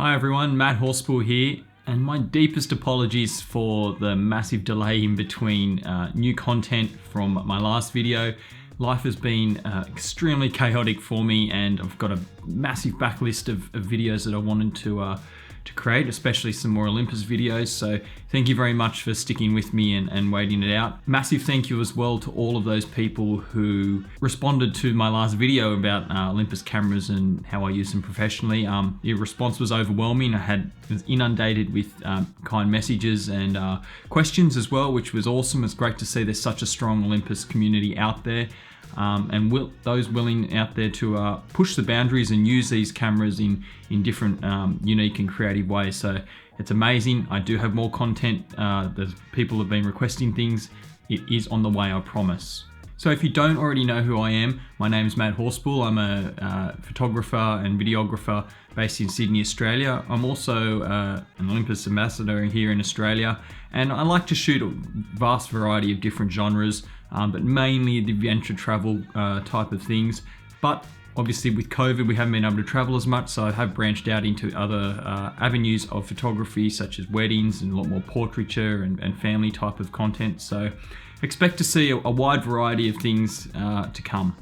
Hi everyone, Matt Horspool here, and my deepest apologies for the massive delay in between new content from my last video. Life has been extremely chaotic for me, and I've got a massive backlist of videos that I wanted to create, especially some more Olympus videos. So thank you very much for sticking with me and waiting it out. Massive thank you as well to all of those people who responded to my last video about Olympus cameras and how I use them professionally. Your response was overwhelming. I was inundated with kind messages and questions as well, which was awesome. It's great to see there's such a strong Olympus community out there. And those willing out there to push the boundaries and use these cameras in different unique and creative ways. So it's amazing. I do have more content. There's people have been requesting things. It is on the way, I promise. So if you don't already know who I am, my name is Matt Horspool. I'm a photographer and videographer based in Sydney, Australia. I'm also an Olympus ambassador here in Australia, and I like to shoot a vast variety of different genres, but mainly the adventure travel type of things. But obviously with COVID, we haven't been able to travel as much, so I have branched out into other avenues of photography, such as weddings and a lot more portraiture and family type of content. So expect to see a wide variety of things to come.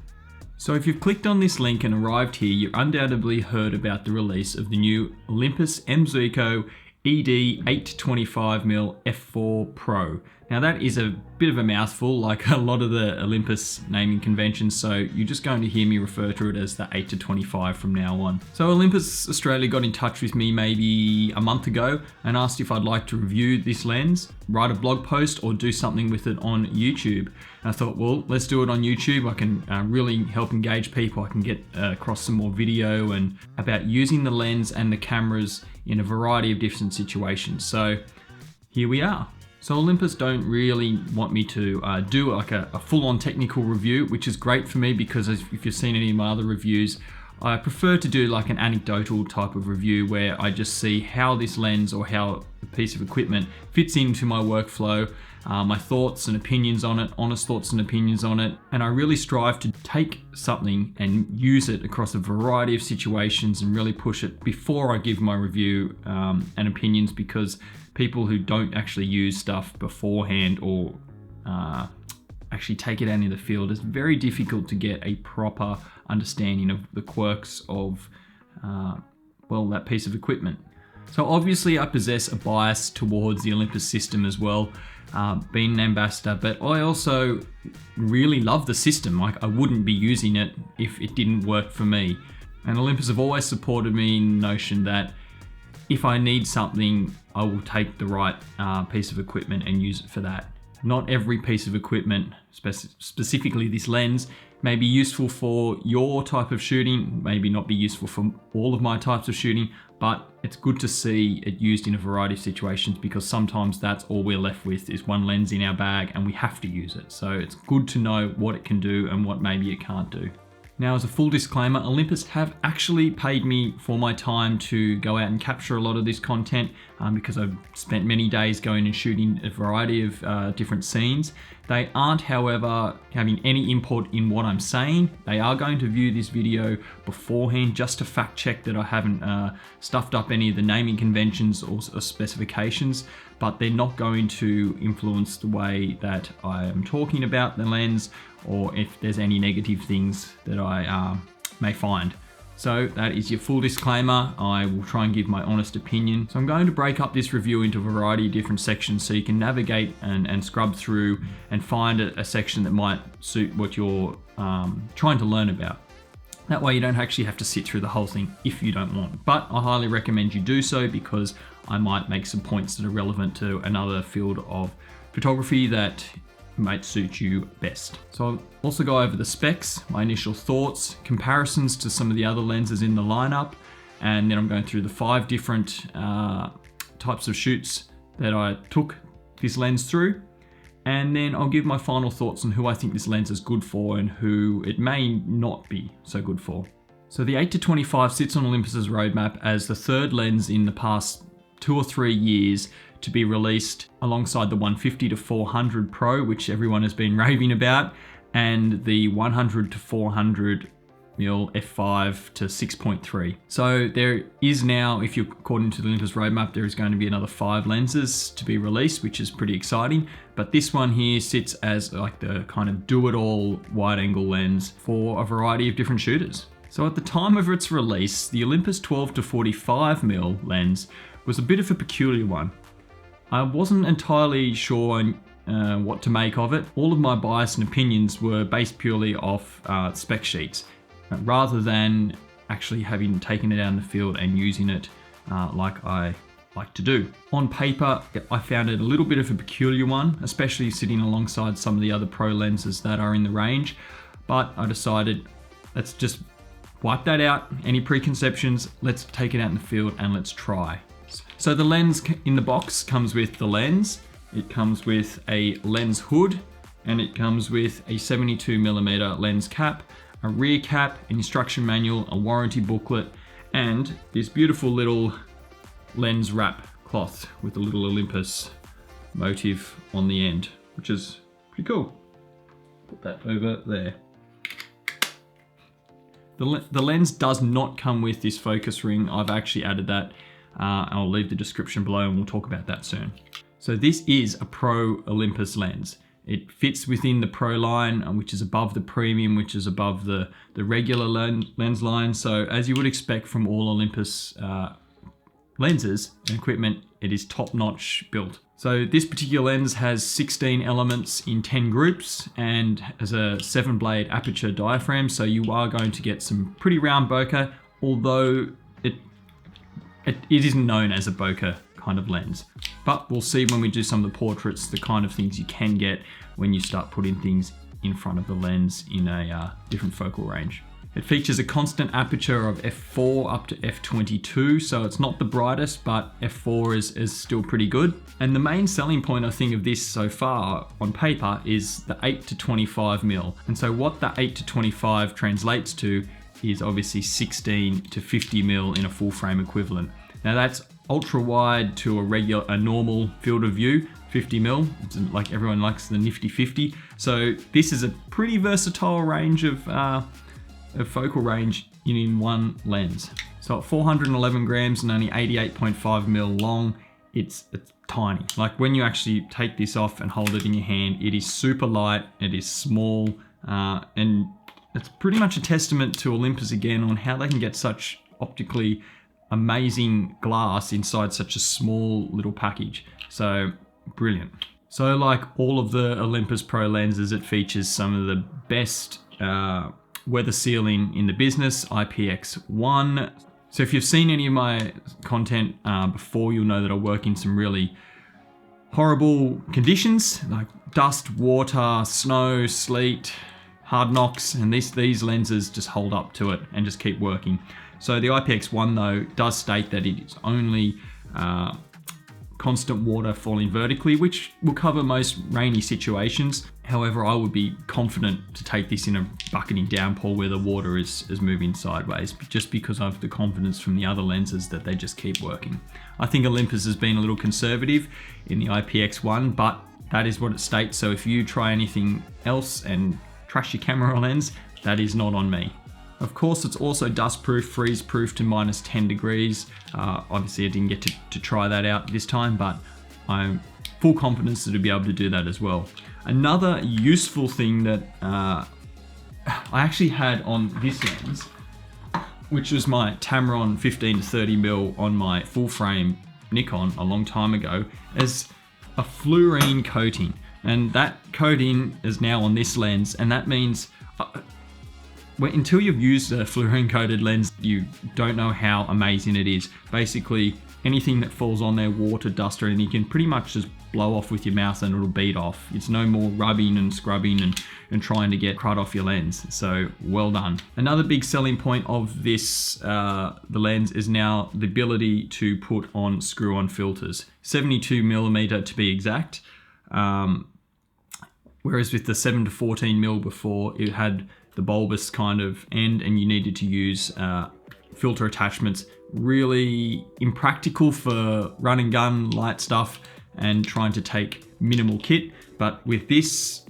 So if you've clicked on this link and arrived here, you've undoubtedly heard about the release of the new Olympus M.Zuiko ED 8-25mm f4 Pro. Now that is a bit of a mouthful, like a lot of the Olympus naming conventions, so you're just going to hear me refer to it as the 8-25 from now on. So Olympus Australia got in touch with me maybe a month ago and asked if I'd like to review this lens, write a blog post, or do something with it on YouTube. And I thought, well, let's do it on YouTube. I can really help engage people. I can get across some more video and about using the lens and the cameras in a variety of different situations. So here we are. So Olympus don't really want me to do like a full-on technical review, which is great for me because if you've seen any of my other reviews, I prefer to do like an anecdotal type of review where I just see how this lens or how a piece of equipment fits into my workflow, my thoughts and opinions on it, honest thoughts and opinions on it. And I really strive to take something and use it across a variety of situations and really push it before I give my review and opinions, because people who don't actually use stuff beforehand or actually take it out into the field, it's very difficult to get a proper understanding of the quirks of, well, that piece of equipment. So obviously I possess a bias towards the Olympus system as well, being an ambassador, but I also really love the system. Like, I wouldn't be using it if it didn't work for me. And Olympus have always supported me in the notion that if I need something, I will take the right piece of equipment and use it for that. Not every piece of equipment, specifically this lens, may be useful for your type of shooting, maybe not be useful for all of my types of shooting, but it's good to see it used in a variety of situations, because sometimes that's all we're left with is one lens in our bag and we have to use it. So it's good to know what it can do and what maybe it can't do. Now, as a full disclaimer, Olympus have actually paid me for my time to go out and capture a lot of this content because I've spent many days going and shooting a variety of different scenes. They aren't, however, having any input in what I'm saying. They are going to view this video beforehand just to fact check that I haven't stuffed up any of the naming conventions or specifications, but they're not going to influence the way that I am talking about the lens or if there's any negative things that I may find. So that is your full disclaimer. I will try and give my honest opinion. So I'm going to break up this review into a variety of different sections so you can navigate and scrub through and find a section that might suit what you're trying to learn about. That way you don't actually have to sit through the whole thing if you don't want. But I highly recommend you do so, because I might make some points that are relevant to another field of photography that might suit you best. So I'll also go over the specs, my initial thoughts, comparisons to some of the other lenses in the lineup, and then I'm going through the 5 different types of shoots that I took this lens through. And then I'll give my final thoughts on who I think this lens is good for and who it may not be so good for. So the 8-25 sits on Olympus's roadmap as the third lens in the past 2 or 3 years to be released alongside the 150-400 Pro, which everyone has been raving about, and the 100-400 f5 to 6.3. So there is now, if you're according to the Olympus roadmap, there is going to be another 5 lenses to be released, which is pretty exciting. But this one here sits as like the kind of do-it-all wide-angle lens for a variety of different shooters. So at the time of its release, the Olympus 12 to 45mm lens was a bit of a peculiar one. I wasn't entirely sure what to make of it. All of my bias and opinions were based purely off spec sheets, rather than actually having taken it out in the field and using it like I like to do. On paper, I found it a little bit of a peculiar one, especially sitting alongside some of the other pro lenses that are in the range, but I decided let's just wipe that out, any preconceptions, let's take it out in the field and let's try. So the lens in the box comes with the lens, it comes with a lens hood, and it comes with a 72mm lens cap, a rear cap, an instruction manual, a warranty booklet, and this beautiful little lens wrap cloth with a little Olympus motif on the end, which is pretty cool. Put that over there. The lens does not come with this focus ring. I've actually added that. I'll leave the description below and we'll talk about that soon. So this is a Pro Olympus lens. It fits within the Pro line, which is above the Premium, which is above the regular lens line. So as you would expect from all Olympus lenses and equipment, it is top-notch built. So this particular lens has 16 elements in 10 groups and has a 7-blade aperture diaphragm, so you are going to get some pretty round bokeh, although it isn't known as a bokeh kind of lens. But we'll see when we do some of the portraits the kind of things you can get when you start putting things in front of the lens in a different focal range. It features a constant aperture of f4 up to f22, so it's not the brightest, but f4 is still pretty good. And the main selling point, I think, of this so far on paper is the 8 to 25mm. And so what the 8 to 25 translates to is obviously 16 to 50mm in a full frame equivalent. Now that's ultra wide to a normal field of view, 50mm, it's like everyone likes the nifty 50. So this is a pretty versatile range of focal range in one lens. So at 411 grams and only 88.5mm long, it's tiny. Like when you actually take this off and hold it in your hand, it is super light, it is small, and it's pretty much a testament to Olympus again on how they can get such optically amazing glass inside such a small little package. So brilliant. So like all of the Olympus Pro lenses, it features some of the best weather sealing in the business, IPX1. So if you've seen any of my content before, you'll know that I work in some really horrible conditions like dust, water, snow, sleet, hard knocks, and these lenses just hold up to it and just keep working. So the IPX1 though does state that it is only constant water falling vertically, which will cover most rainy situations. However, I would be confident to take this in a bucketing downpour where the water is moving sideways, just because of the confidence from the other lenses that they just keep working. I think Olympus has been a little conservative in the IPX1, but that is what it states. So if you try anything else and trash your camera lens, that is not on me. Of course, it's also dustproof, freeze-proof to -10 degrees. Obviously, I didn't get to try that out this time, but I'm full confidence to be able to do that as well. Another useful thing that I actually had on this lens, which was my Tamron 15 to 30mm on my full-frame Nikon a long time ago, is a fluorine coating. And that coating is now on this lens, and that means until you've used a fluorine coated lens, you don't know how amazing it is. Basically, anything that falls on there, water, dust, or anything, you can pretty much just blow off with your mouth and it'll bead off. It's no more rubbing and scrubbing and trying to get crud off your lens. So well done. Another big selling point of this, the lens, is now the ability to put on screw-on filters. 72mm to be exact. Whereas with the 7 to 14mm before, it had the bulbous kind of end and you needed to use filter attachments. Really impractical for run and gun light stuff and trying to take minimal kit. But with this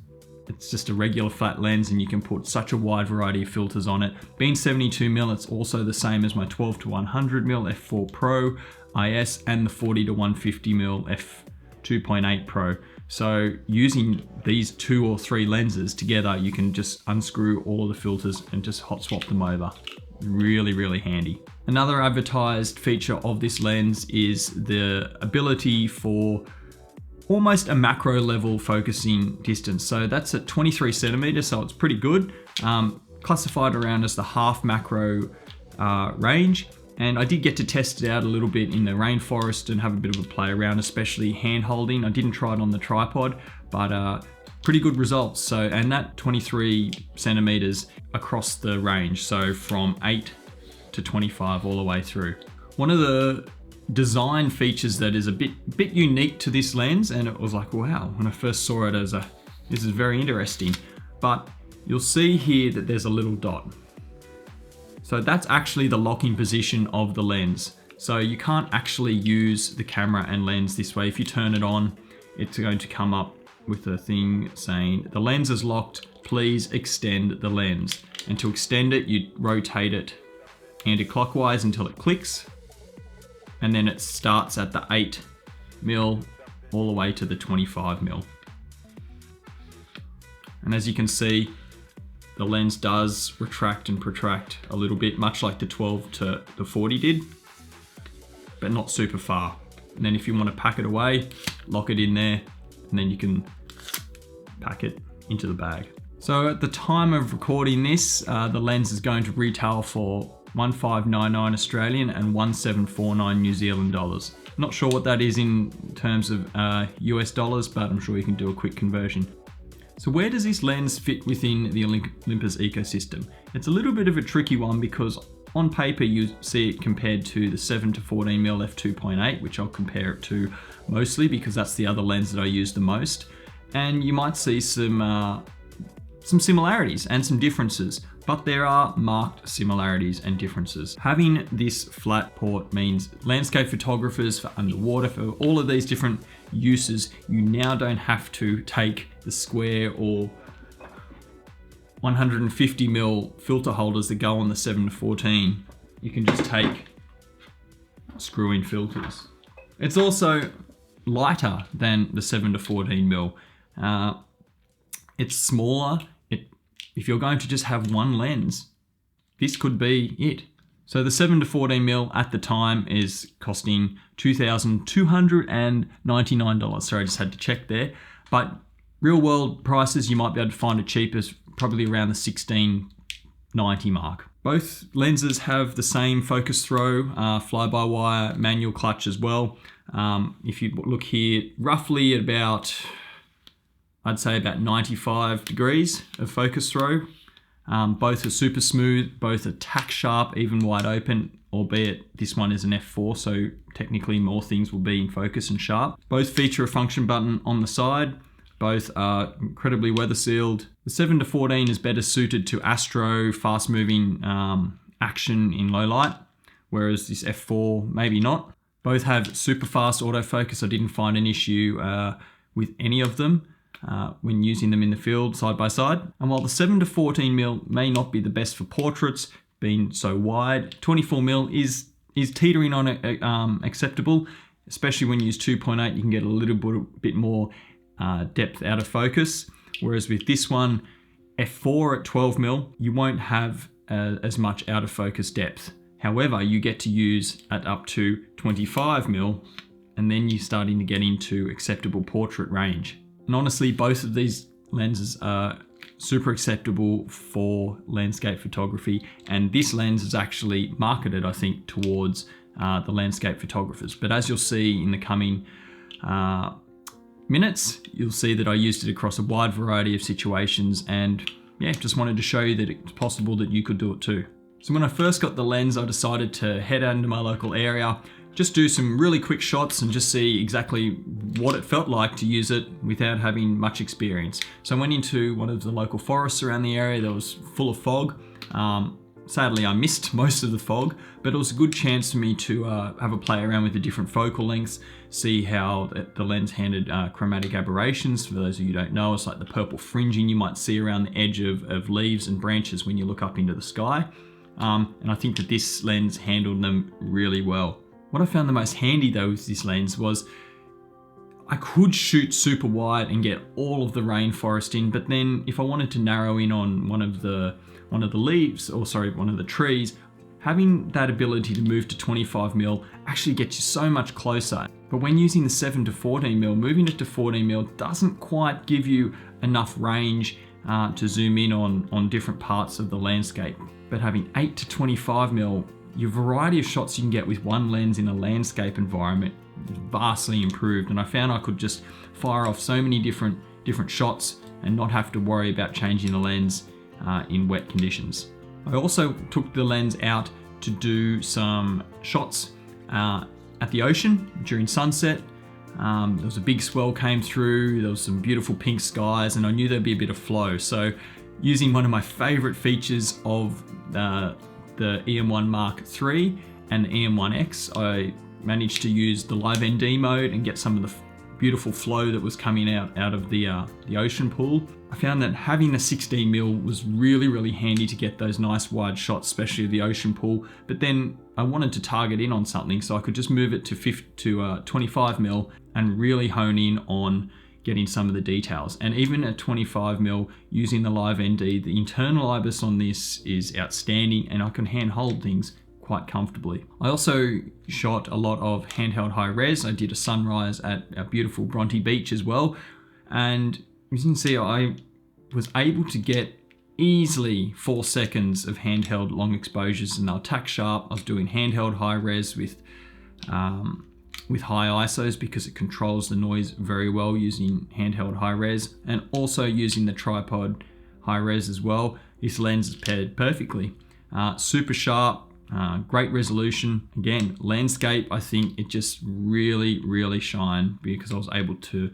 it's just a regular flat lens and you can put such a wide variety of filters on it. Being 72mm, it's also the same as my 12-100mm f4 Pro IS and the 40-150mm f2.8 Pro. So using these 2 or 3 lenses together, you can just unscrew all of the filters and just hot swap them over. Really, really handy. Another advertised feature of this lens is the ability for almost a macro level focusing distance. So that's at 23 centimeters, so it's pretty good. Classified around as the half macro range. And I did get to test it out a little bit in the rainforest and have a bit of a play around, especially hand holding. I didn't try it on the tripod, but pretty good results. So, and that 23 centimeters across the range. So from 8 to 25 all the way through. One of the design features that is a bit unique to this lens, and it was like, wow, when I first saw it as this is very interesting. But you'll see here that there's a little dot. So that's actually the locking position of the lens. So you can't actually use the camera and lens this way. If you turn it on, it's going to come up with a thing saying, the lens is locked, please extend the lens. And to extend it, you rotate it anti-clockwise until it clicks. And then it starts at the 8mm all the way to the 25mm. And as you can see, the lens does retract and protract a little bit, much like the 12 to the 40 did, but not super far. And then if you want to pack it away, lock it in there, and then you can pack it into the bag. So at the time of recording this, the lens is going to retail for 1599 Australian and 1749 New Zealand dollars. Not sure what that is in terms of US dollars, but I'm sure you can do a quick conversion. So where does this lens fit within the Olympus ecosystem? It's a little bit of a tricky one because on paper you see it compared to the 7-14mm f2.8, which I'll compare it to mostly because that's the other lens that I use the most. And you might see some similarities and some differences, but there are marked similarities and differences. Having this flat port means landscape photographers, for underwater, for all of these different uses, you now don't have to take the square or 150mm filter holders that go on the 7-14. You can just take screw-in filters. It's also lighter than the 7-14mm. It's smaller. If you're going to just have one lens, this could be it. So the 7-14mm at the time is costing $2,299. Sorry, I just had to check there. But real world prices, you might be able to find it cheapest, probably around the $16.90 mark. Both lenses have the same focus throw, fly-by-wire manual clutch as well. If you look here, roughly at about, I'd say about 95 degrees of focus throw. Both are super smooth, both are tack sharp, even wide open, albeit this one is an f4, so technically more things will be in focus and sharp. Both feature a function button on the side. Both are incredibly weather sealed. The 7-14 is better suited to astro, fast moving action in low light, whereas this f4 maybe not. Both have super fast autofocus. I didn't find an issue with any of them when using them in the field side by side. And while the 7-14mm may not be the best for portraits, being so wide, 24mm is teetering on acceptable, especially when you use 2.8, you can get a little bit more depth out of focus. Whereas with this one, f4 at 12mm, you won't have as much out of focus depth. However, you get to use at up to 25mm, and then you're starting to get into acceptable portrait range. And honestly, both of these lenses are super acceptable for landscape photography, and this lens is actually marketed, I think, towards the landscape photographers. But as you'll see in the coming minutes, you'll see that I used it across a wide variety of situations, and yeah, just wanted to show you that it's possible that you could do it too. So when I first got the lens, I decided to head out into my local area, just do some really quick shots and just see exactly what it felt like to use it without having much experience. So I went into one of the local forests around the area that was full of fog. sadly I missed most of the fog, but it was a good chance for me to have a play around with the different focal lengths, see how the lens handled chromatic aberrations. For those of you who don't know, it's like the purple fringing you might see around the edge of leaves and branches when you look up into the sky. And I think that this lens handled them really well. What I found the most handy though with this lens was I could shoot super wide and get all of the rainforest in, but then if I wanted to narrow in on one of the leaves, or sorry, one of the trees, having that ability to move to 25mm actually gets you so much closer. But when using the 7 to 14mm, moving it to 14mm doesn't quite give you enough range to zoom in on different parts of the landscape. But having 8 to 25mm, your variety of shots you can get with one lens in a landscape environment is vastly improved. And I found I could just fire off so many different shots and not have to worry about changing the lens in wet conditions. I also took the lens out to do some shots at the ocean during sunset. There was a big swell came through, there was some beautiful pink skies, and I knew there'd be a bit of flow. So using one of my favorite features of the EM1 Mark III and the EM1X, I managed to use the live ND mode and get some of the beautiful flow that was coming out of the ocean pool. I found that having a 16mm was really handy to get those nice wide shots, especially of the ocean pool. But then I wanted to target in on something, so I could just move it to 25mm and really hone in on getting some of the details. And even at 25mm, using the live ND, the internal IBIS on this is outstanding, and I can hand-hold things quite comfortably. I also shot a lot of handheld high res. I did a sunrise at a beautiful Bronte Beach as well, and as you can see, I was able to get easily 4 seconds of handheld long exposures, and they'll tack sharp. I was doing handheld high res with high ISOs because it controls the noise very well using handheld high res, and also using the tripod high res as well. This lens is paired perfectly. Super sharp, great resolution. Again, landscape, I think it just really shined because I was able to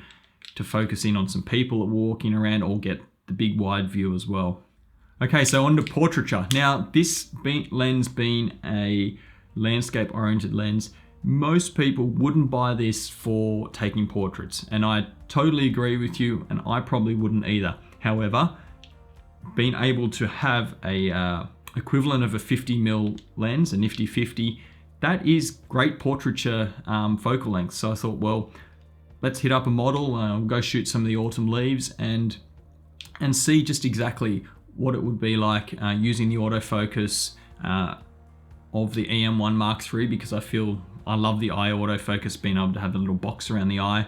focus in on some people walking around or get the big wide view as well. Okay, so on to portraiture. Now, this lens being a landscape oriented lens, most people wouldn't buy this for taking portraits, and I totally agree with you, and I probably wouldn't either. However, being able to have a equivalent of a 50mm lens, a nifty 50, that is great portraiture focal length. So I thought, well, let's hit up a model, go shoot some of the autumn leaves and see just exactly what it would be like using the autofocus of the EM1 Mark III, because I love the eye autofocus, being able to have the little box around the eye,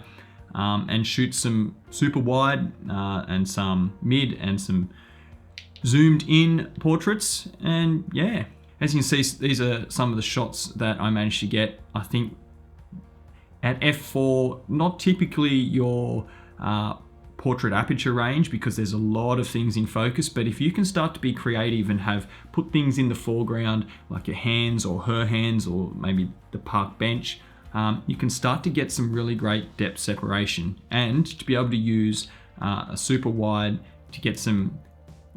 and shoot some super wide and some mid and some zoomed in portraits. And yeah, as you can see, these are some of the shots that I managed to get. I think at f4, not typically your portrait aperture range because there's a lot of things in focus, but if you can start to be creative and put things in the foreground like your hands or her hands or maybe the park bench, you can start to get some really great depth separation, and to be able to use a super wide to get some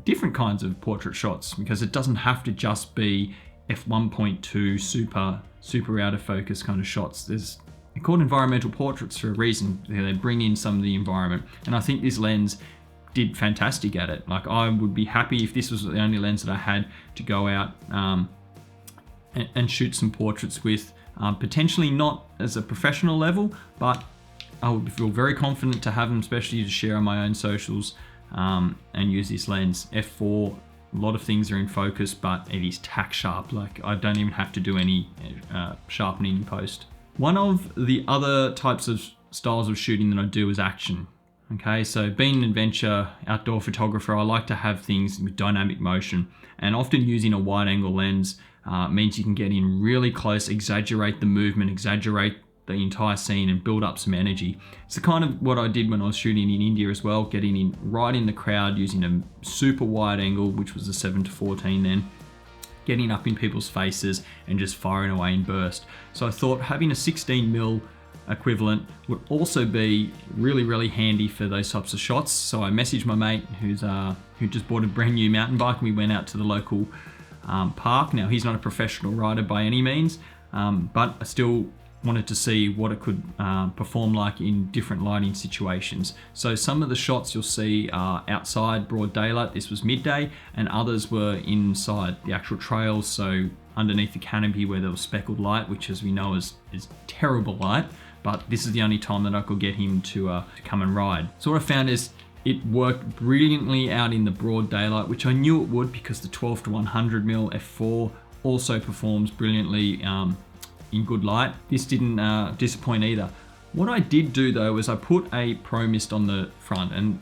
different kinds of portrait shots, because it doesn't have to just be f1.2 super out of focus kind of shots. They're called environmental portraits for a reason. They bring in some of the environment, and I think this lens did fantastic at it. Like, I would be happy if this was the only lens that I had to go out and shoot some portraits with, potentially not as a professional level, but I would feel very confident to have them, especially to share on my own socials, and use this lens. f4, a lot of things are in focus, but it is tack sharp. Like, I don't even have to do any sharpening in post. One of the other types of styles of shooting that I do is action. Okay, so being an adventure outdoor photographer, I like to have things with dynamic motion, and often using a wide angle lens means you can get in really close, exaggerate the movement, exaggerate the entire scene, and build up some energy. It's the kind of what I did when I was shooting in India as well, getting in right in the crowd using a super wide angle, which was a 7 to 14 then, getting up in people's faces and just firing away in burst. So I thought having a 16mm equivalent would also be really handy for those types of shots. So I messaged my mate who just bought a brand new mountain bike, and we went out to the local park. Now he's not a professional rider by any means, but I still wanted to see what it could perform like in different lighting situations. So some of the shots you'll see are outside broad daylight. This was midday, and others were inside the actual trails, so underneath the canopy where there was speckled light, which as we know is terrible light, but this is the only time that I could get him to come and ride. So what I found is it worked brilliantly out in the broad daylight, which I knew it would because the 12 to 100mm f4 also performs brilliantly in good light. This didn't disappoint either. What I did do though was I put a Pro Mist on the front, and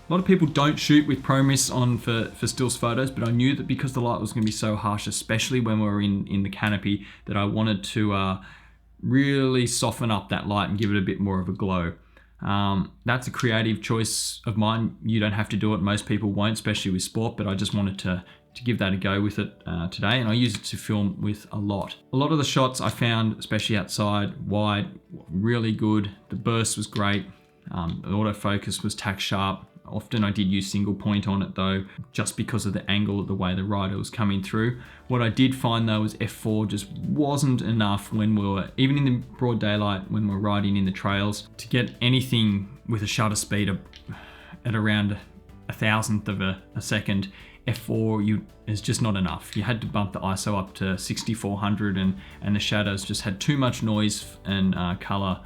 a lot of people don't shoot with Pro Mist on for stills photos, but I knew that because the light was going to be so harsh, especially when we were in the canopy, that I wanted to really soften up that light and give it a bit more of a glow. That's a creative choice of mine. You don't have to do it. Most people won't, especially with sport, but I just wanted to give that a go with it today, and I use it to film with a lot. A lot of the shots I found, especially outside, wide, really good. The burst was great. The autofocus was tack sharp. Often I did use single point on it though, just because of the angle of the way the rider was coming through. What I did find though was f4 just wasn't enough when we were, even in the broad daylight, when we're riding in the trails, to get anything with a shutter speed at around 1,000th of a second. f4 is just not enough. You had to bump the ISO up to 6400, and the shadows just had too much noise and color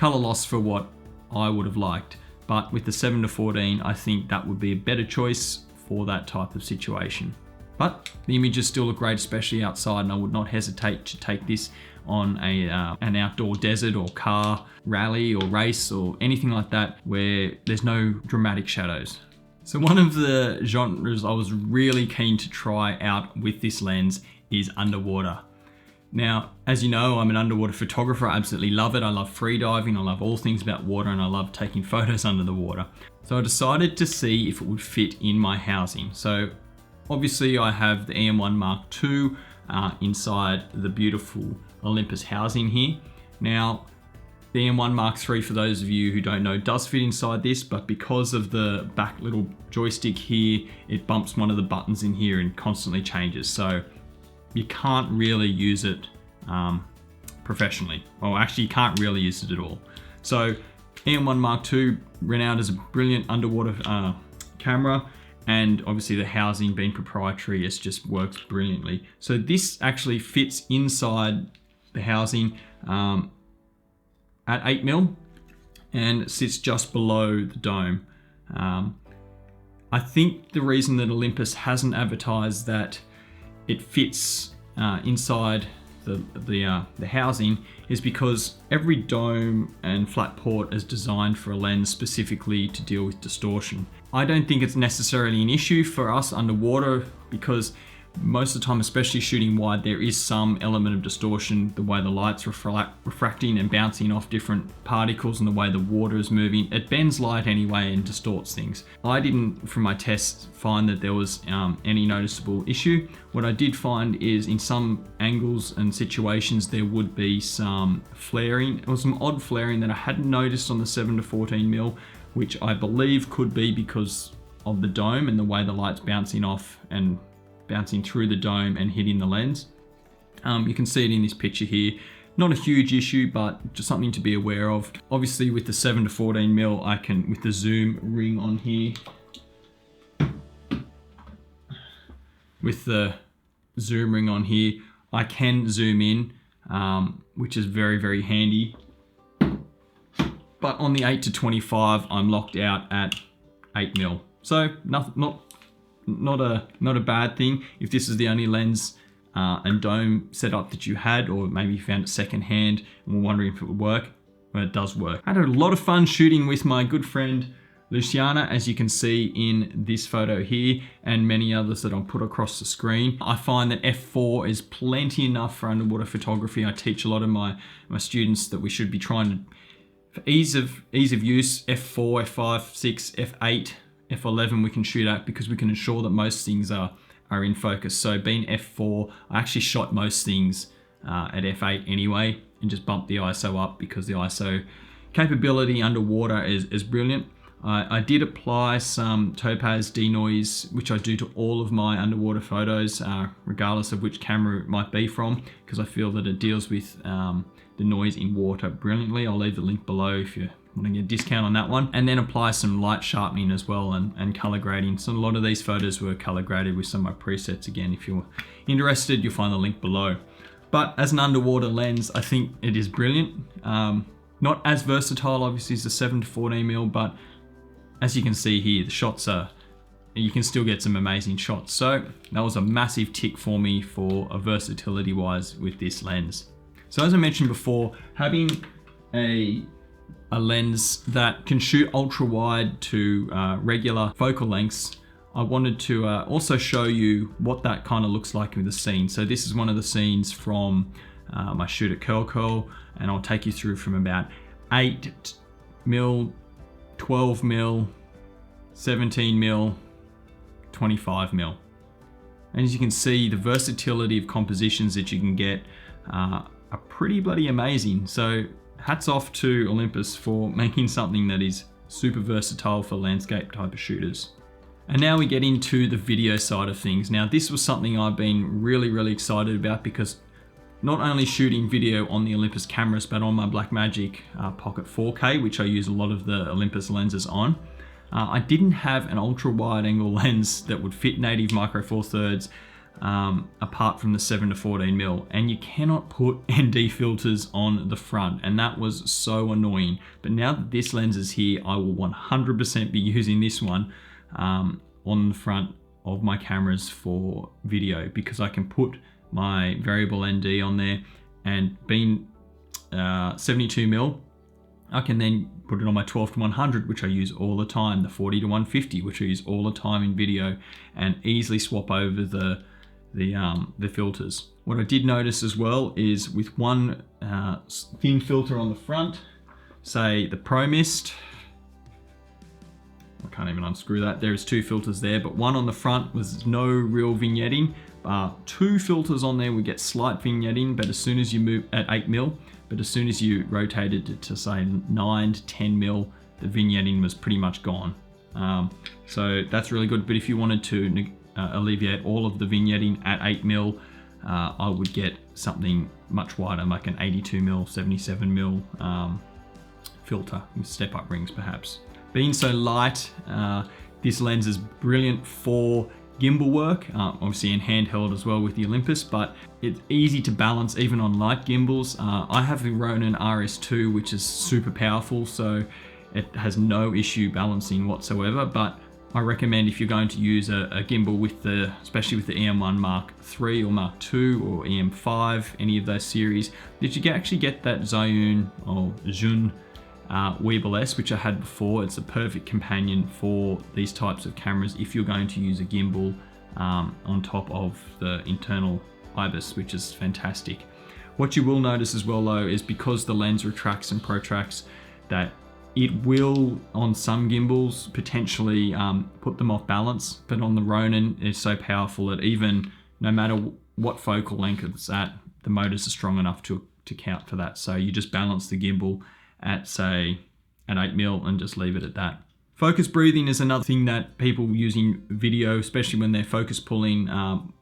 loss for what I would have liked. But with the 7-14, I think that would be a better choice for that type of situation. But the images still look great, especially outside, and I would not hesitate to take this on an outdoor desert or car rally or race or anything like that where there's no dramatic shadows. So one of the genres I was really keen to try out with this lens is underwater. Now, as you know, I'm an underwater photographer. I absolutely love it. I love free diving. I love all things about water, and I love taking photos under the water. So I decided to see if it would fit in my housing. So obviously I have the EM1 Mark II inside the beautiful Olympus housing here. Now, the EM1 Mark III, for those of you who don't know, does fit inside this, but because of the back little joystick here, it bumps one of the buttons in here and constantly changes. So you can't really use it professionally. Well, actually you can't really use it at all. So EM1 Mark II, renowned as a brilliant underwater camera, and obviously the housing being proprietary, it just works brilliantly. So this actually fits inside the housing at 8mm and sits just below the dome. I think the reason that Olympus hasn't advertised that it fits inside the housing is because every dome and flat port is designed for a lens specifically to deal with distortion. I don't think it's necessarily an issue for us underwater because most of the time, especially shooting wide, there is some element of distortion, the way the light's refracting and bouncing off different particles and the way the water is moving. It bends light anyway and distorts things. I didn't, from my tests, find that there was any noticeable issue. What I did find is in some angles and situations, there would be some flaring, or some odd flaring that I hadn't noticed on the 7-14mm, which I believe could be because of the dome and the way the light's bouncing off and bouncing through the dome and hitting the lens. You can see it in this picture here. Not a huge issue, but just something to be aware of. Obviously with the 7-14mm, I can, with the zoom ring on here, I can zoom in, which is very, very handy. But on the 8-25, I'm locked out at 8mm. So not a bad thing. If this is the only lens and dome setup that you had, or maybe you found it secondhand and were wondering if it would work, well, it does work. I had a lot of fun shooting with my good friend Luciana, as you can see in this photo here, and many others that I'll put across the screen. I find that f4 is plenty enough for underwater photography. I teach a lot of my students that we should be trying to, for ease of use, f4, f5, 6, f8, f11 we can shoot at, because we can ensure that most things are in focus. So being f4, I actually shot most things at f8 anyway, and just bumped the ISO up because the ISO capability underwater is brilliant. I did apply some topaz denoise, which I do to all of my underwater photos, regardless of which camera it might be from, because I feel that it deals with the noise in water brilliantly. I'll leave the link below if you want to get a discount on that one. And then apply some light sharpening as well, and color grading. So a lot of these photos were color graded with some of my presets. Again, if you're interested, you'll find the link below. But as an underwater lens, I think it is brilliant. Not as versatile, obviously, as the 7-14mm, but as you can see here, the shots are, you can still get some amazing shots. So that was a massive tick for me for a versatility wise with this lens. So as I mentioned before, having a lens that can shoot ultra wide to regular focal lengths, I wanted to also show you what that kind of looks like with the scene. So this is one of the scenes from my shoot at Curl, and I'll take you through from about 8mm, 12mm, 17mm, 25mm. And as you can see, the versatility of compositions that you can get are pretty bloody amazing. So hats off to Olympus for making something that is super versatile for landscape type of shooters. And now we get into the video side of things. Now this was something I've been really excited about, because not only shooting video on the Olympus cameras, but on my Blackmagic Pocket 4K, which I use a lot of the Olympus lenses on, I didn't have an ultra wide angle lens that would fit native micro four thirds apart from the 7-14mm, and you cannot put ND filters on the front, and that was so annoying. But now that this lens is here, I will 100% be using this one on the front of my cameras for video, because I can put my variable ND on there, and being 72mm, I can then put it on my 12-100, which I use all the time, the 40-150, which I use all the time in video, and easily swap over the filters. What I did notice as well is with one thin filter on the front, say the Pro Mist, I can't even unscrew that, there's two filters there, but one on the front was no real vignetting. Two filters on there would get slight vignetting, but as soon as you move at 8mm, but as soon as you rotated it to say 9-10mm, the vignetting was pretty much gone. So that's really good. But if you wanted to alleviate all of the vignetting at 8mm, I would get something much wider, like an 82mm, 77mm filter with step-up rings perhaps. Being so light, this lens is brilliant for gimbal work, obviously in handheld as well with the Olympus, but it's easy to balance even on light gimbals. I have the Ronin RS2, which is super powerful, so it has no issue balancing whatsoever. But I recommend if you're going to use a gimbal with especially with the EM1 Mark III or Mark II or EM5, any of those series, that you can actually get that Zhiyun or Zhun Weeble S, which I had before. It's a perfect companion for these types of cameras if you're going to use a gimbal on top of the internal IBIS, which is fantastic. What you will notice as well though is because the lens retracts and protracts, that it will on some gimbals potentially put them off balance, but on the Ronin it's so powerful that even no matter what focal length it's at, the motors are strong enough to count for that. So you just balance the gimbal at say at 8mm and just leave it at that. Focus breathing is another thing that people using video, especially when they're focus pulling,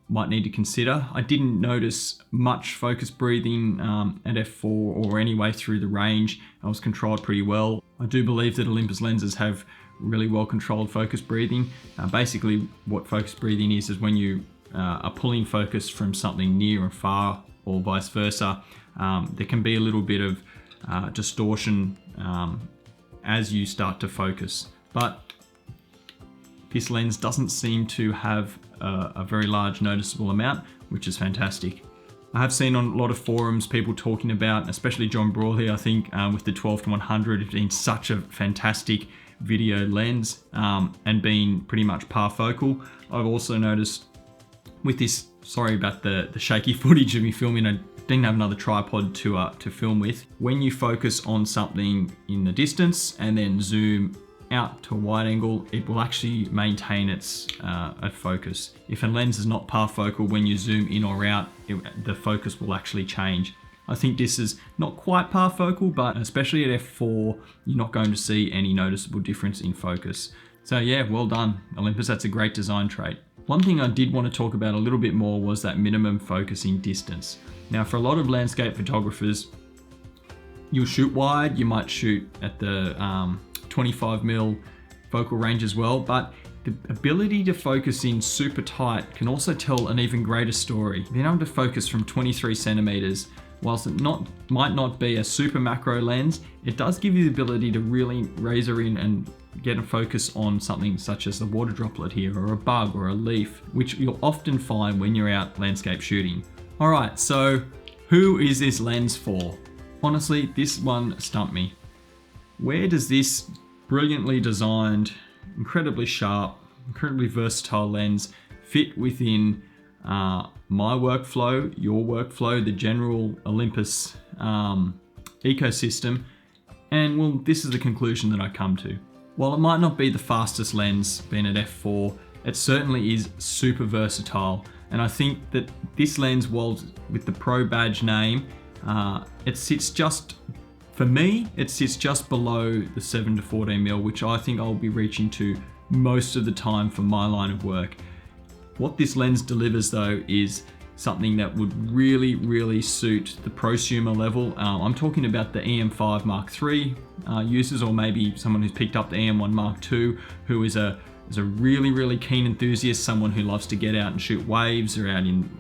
might need to consider. I didn't notice much focus breathing at f4 or anyway through the range. I was controlled pretty well. I do believe that Olympus lenses have really well controlled focus breathing. Basically what focus breathing is when you are pulling focus from something near and far or vice versa. There can be a little bit of distortion as you start to focus, but this lens doesn't seem to have a very large noticeable amount, which is fantastic. I have seen on a lot of forums people talking about, especially John Brawley, I think, with the 12-100 it's been such a fantastic video lens and being pretty much parfocal. I've also noticed with this, sorry about the shaky footage of me filming, I didn't have another tripod to film with. When you focus on something in the distance and then zoom out to a wide angle, it will actually maintain its focus. If a lens is not parfocal, when you zoom in or out, the focus will actually change. I think this is not quite parfocal, but especially at f4, you're not going to see any noticeable difference in focus. So yeah, well done, Olympus. That's a great design trait. One thing I did want to talk about a little bit more was that minimum focusing distance. Now, for a lot of landscape photographers, you'll shoot wide, you might shoot at the 25mm focal range as well, but the ability to focus in super tight can also tell an even greater story. Being able to focus from 23 centimeters, whilst it might not be a super macro lens, it does give you the ability to really razor in and get a focus on something such as the water droplet here, or a bug or a leaf, which you'll often find when you're out landscape shooting. All right, so who is this lens for? Honestly, this one stumped me. Where does this brilliantly designed, incredibly sharp, incredibly versatile lens fit within my workflow, your workflow, the general Olympus ecosystem? And well, this is the conclusion that I come to. While it might not be the fastest lens, being at f4, it certainly is super versatile. And I think that this lens, while with the Pro badge name, it sits just, for me, it sits just below the 7 to 14mm, which I think I'll be reaching to most of the time for my line of work. What this lens delivers though is something that would really, really suit the prosumer level. I'm talking about the EM5 Mark III users, or maybe someone who's picked up the EM1 Mark II, who is a really, really keen enthusiast, someone who loves to get out and shoot waves, or out in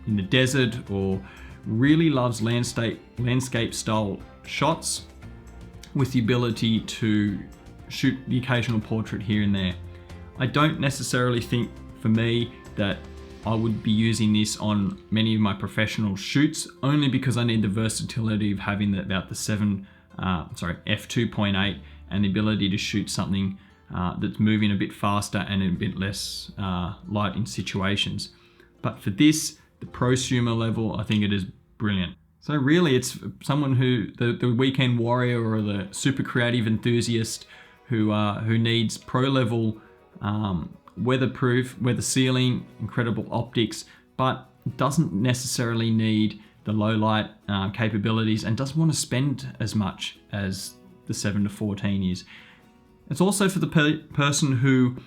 the desert, or really loves landscape style shots with the ability to shoot the occasional portrait here and there. I don't necessarily think, for me, that I would be using this on many of my professional shoots, only because I need the versatility of having about the f2.8 and the ability to shoot something that's moving a bit faster and a bit less light in situations. But for this, the prosumer level, I think it is brilliant. So really, it's someone who, the weekend warrior or the super creative enthusiast who needs pro level weatherproof, weather sealing, incredible optics, but doesn't necessarily need the low light capabilities, and doesn't want to spend as much as the 7 to 14 is. It's also for the person who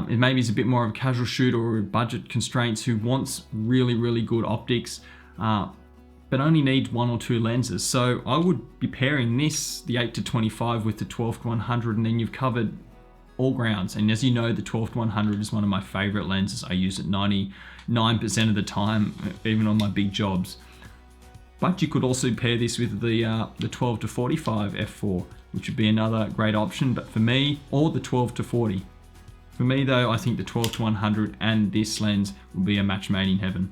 maybe is a bit more of a casual shooter or budget constraints, who wants really, really good optics, but only needs 1 or 2 lenses. So I would be pairing this, the 8 to 25, with the 12 to 100, and then you've covered all grounds. And as you know, the 12 to 100 is one of my favorite lenses. I use it 99% of the time, even on my big jobs. But you could also pair this with the 12 to 45 f4, which would be another great option. But for me, or the 12 to 40. For me though, I think the 12 to 100 and this lens will be a match made in heaven.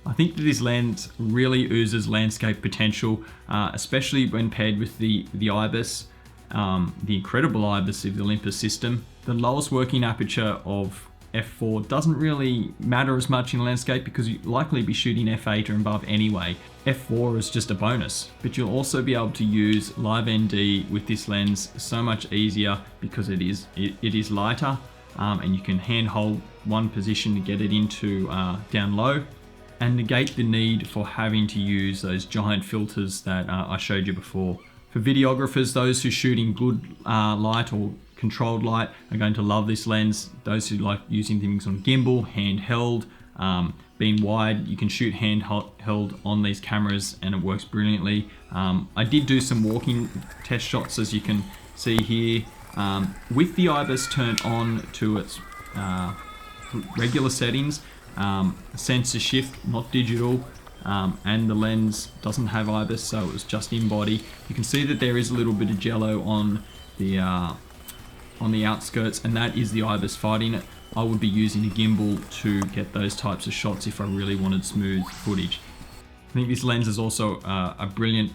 I think that this lens really oozes landscape potential, especially when paired with the IBIS, the incredible IBIS of the Olympus system. The lowest working aperture of f4 doesn't really matter as much in landscape, because you'll likely be shooting f8 or above anyway. f4 is just a bonus, but you'll also be able to use live ND with this lens so much easier, because it is lighter, and you can hand hold one position to get it into down low, and negate the need for having to use those giant filters that I showed you before. For videographers, those who shoot in good light or controlled light are going to love this lens. Those who like using things on gimbal, handheld, being wide, you can shoot handheld on these cameras and it works brilliantly. I did do some walking test shots, as you can see here, with the IBIS turned on to its regular settings. Sensor shift, not digital, and the lens doesn't have IBIS, so it was just in body. You can see that there is a little bit of jello on the outskirts, and that is the IBIS fighting it. I would be using a gimbal to get those types of shots if I really wanted smooth footage. I think this lens is also a brilliant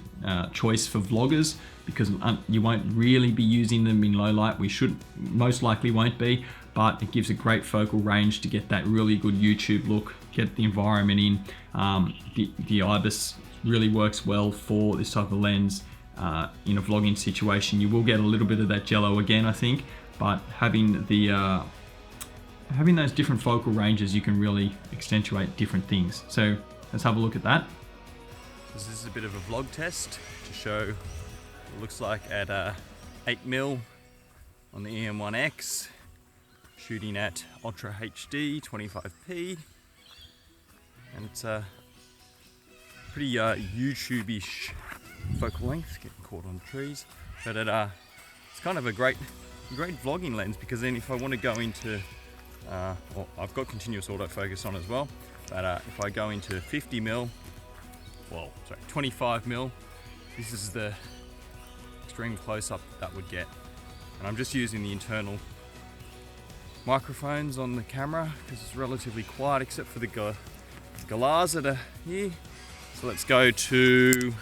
choice for vloggers, because you won't really be using them in low light. We most likely won't be, but it gives a great focal range to get that really good YouTube look, get the environment in. The IBIS really works well for this type of lens in a vlogging situation. You will get a little bit of that jello again, I think, but having those different focal ranges, you can really accentuate different things. So let's have a look at that. This is a bit of a vlog test to show what it looks like at 8mm on the EM1X, shooting at Ultra HD 25p, and it's a pretty YouTube-ish focal length, getting caught on trees, but it's kind of a great vlogging lens, because then if I want to go into, well, I've got continuous autofocus on as well, but if I go into 50mm, well, sorry, 25mm, this is the extreme close-up that would get. And I'm just using the internal microphones on the camera because it's relatively quiet except for the galahs that are here. So let's go to,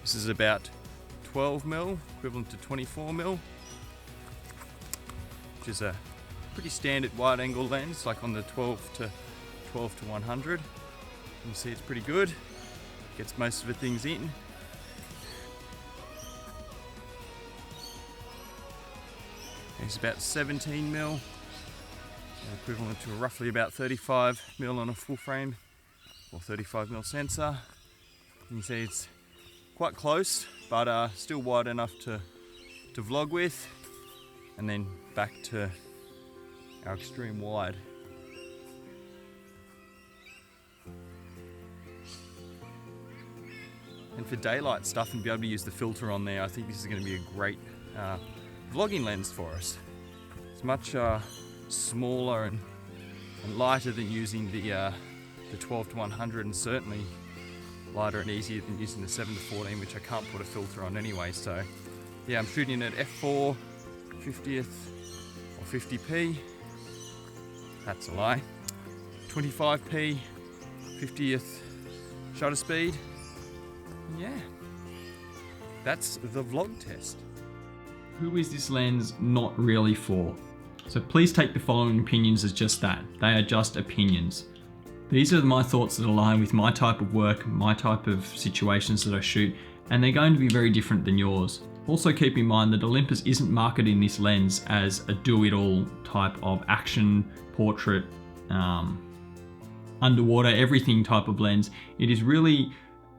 this is about 12mm, equivalent to 24mm, which is a pretty standard wide angle lens, like on the 12 to 100. You can see it's pretty good, gets most of the things in. It's about 17mm, equivalent to roughly about 35mm on a full frame or 35mm sensor. You can see it's quite close, but still wide enough to vlog with. And then back to our extreme wide. And for daylight stuff and be able to use the filter on there, I think this is going to be a great vlogging lens for us. It's much smaller and lighter than using the 12 to 100, and certainly lighter and easier than using the 7 to 14, which I can't put a filter on anyway. So yeah, I'm shooting at f4 50th or 50p. That's a lie. 25p 50th shutter speed. Yeah, that's the vlog test. Who is this lens not really for? So please take the following opinions as just that. They are just opinions. These are my thoughts that align with my type of work, my type of situations that I shoot, and they're going to be very different than yours. Also keep in mind that Olympus isn't marketing this lens as a do-it-all type of action, portrait, underwater, everything type of lens. It is really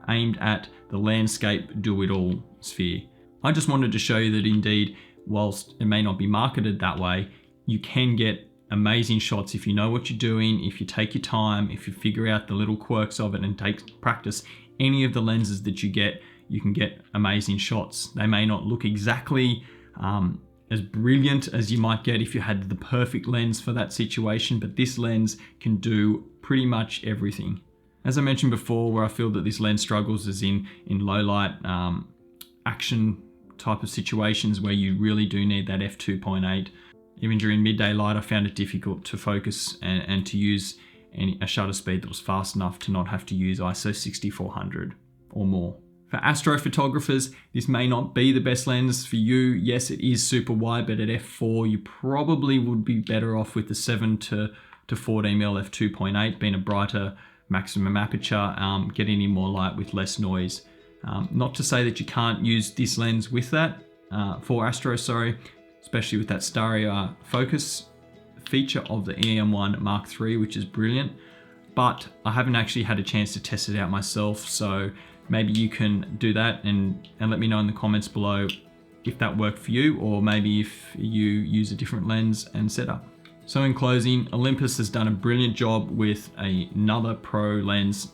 aimed at the landscape do-it-all sphere. I just wanted to show you that indeed, whilst it may not be marketed that way, you can get amazing shots if you know what you're doing, if you take your time, if you figure out the little quirks of it and take practice. Any of the lenses that you can get amazing shots. They may not look exactly as brilliant as you might get if you had the perfect lens for that situation, but this lens can do pretty much everything. As I mentioned before, where I feel that this lens struggles is in low light action type of situations where you really do need that f2.8. Even during midday light, I found it difficult to focus and to use a shutter speed that was fast enough to not have to use ISO 6400 or more. For astrophotographers, this may not be the best lens for you. Yes, it is super wide, but at f4, you probably would be better off with the 7 to 14mm f2.8, being a brighter maximum aperture, getting in more light with less noise. Not to say that you can't use this lens with that, for astro, especially with that stereo focus feature of the EM1 Mark III, which is brilliant, but I haven't actually had a chance to test it out myself, so maybe you can do that and let me know in the comments below if that worked for you, or maybe if you use a different lens and setup. So in closing, Olympus has done a brilliant job with another pro lens.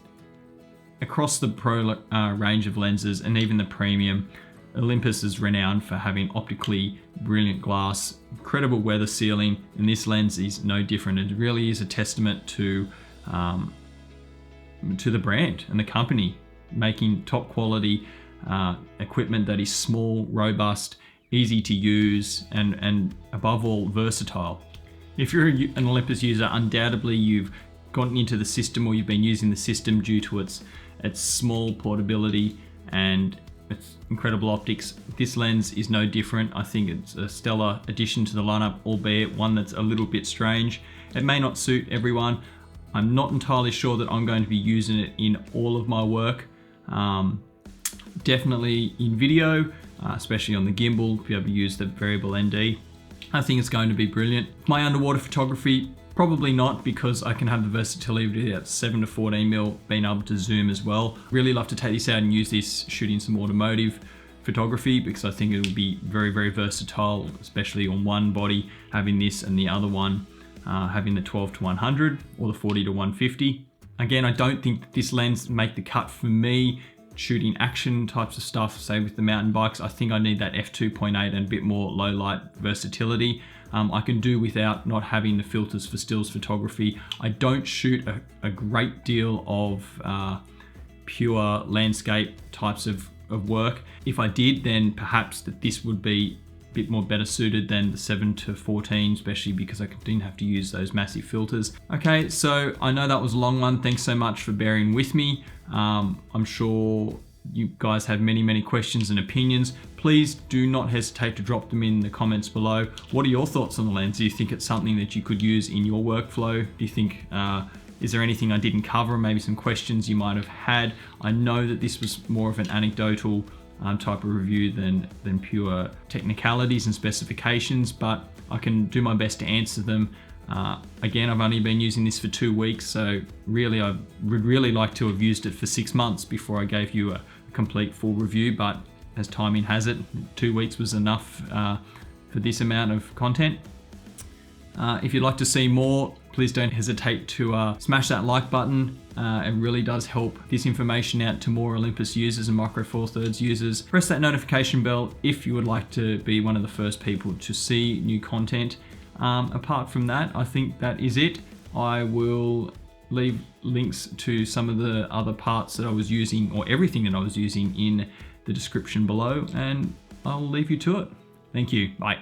Across the pro range of lenses and even the premium, Olympus is renowned for having optically brilliant glass, incredible weather sealing, and this lens is no different. It really is a testament to the brand and the company, making top quality equipment that is small, robust, easy to use, and above all, versatile. If you're an Olympus user, undoubtedly you've gotten into the system, or you've been using the system due to its small portability and its incredible optics. This lens is no different. I think it's a stellar addition to the lineup, albeit one that's a little bit strange. It may not suit everyone. I'm not entirely sure that I'm going to be using it in all of my work. Definitely in video, especially on the gimbal, to be able to use the variable ND. I think it's going to be brilliant. My underwater photography, Probably not, because I can have the versatility at 7 to 14mm, being able to zoom as well. Really love to take this out and use this shooting some automotive photography, because I think it will be very, very versatile, especially on one body, having this and the other one having the 12 to 100 or the 40 to 150. Again, I don't think that this lens make the cut for me shooting action types of stuff, say with the mountain bikes. I think I need that f2.8 and a bit more low light versatility. I can do without not having the filters for stills photography. I don't shoot a great deal of pure landscape types of work. If I did, then perhaps that this would be a bit more better suited than the 7 to 14, especially because I didn't have to use those massive filters. Okay, so I know that was a long one. Thanks so much for bearing with me. I'm sure you guys have many questions and opinions. Please do not hesitate to drop them in the comments below. What are your thoughts on the lens? Do you think it's something that you could use in your workflow? Do you think, is there anything I didn't cover? Maybe some questions you might have had. I know that this was more of an anecdotal type of review than pure technicalities and specifications, but I can do my best to answer them. Again, I've only been using this for 2 weeks, so really I would really like to have used it for 6 months before I gave you a complete full review, but as timing has it, 2 weeks was enough for this amount of content. If you'd like to see more, please don't hesitate to smash that like button. It really does help this information out to more Olympus users and Micro Four Thirds users. Press that notification bell if you would like to be one of the first people to see new content. Apart from that, I think that is it. I will leave links to some of the other parts that I was using, or everything that I was using, in the description below, and I'll leave you to it. Thank you. Bye.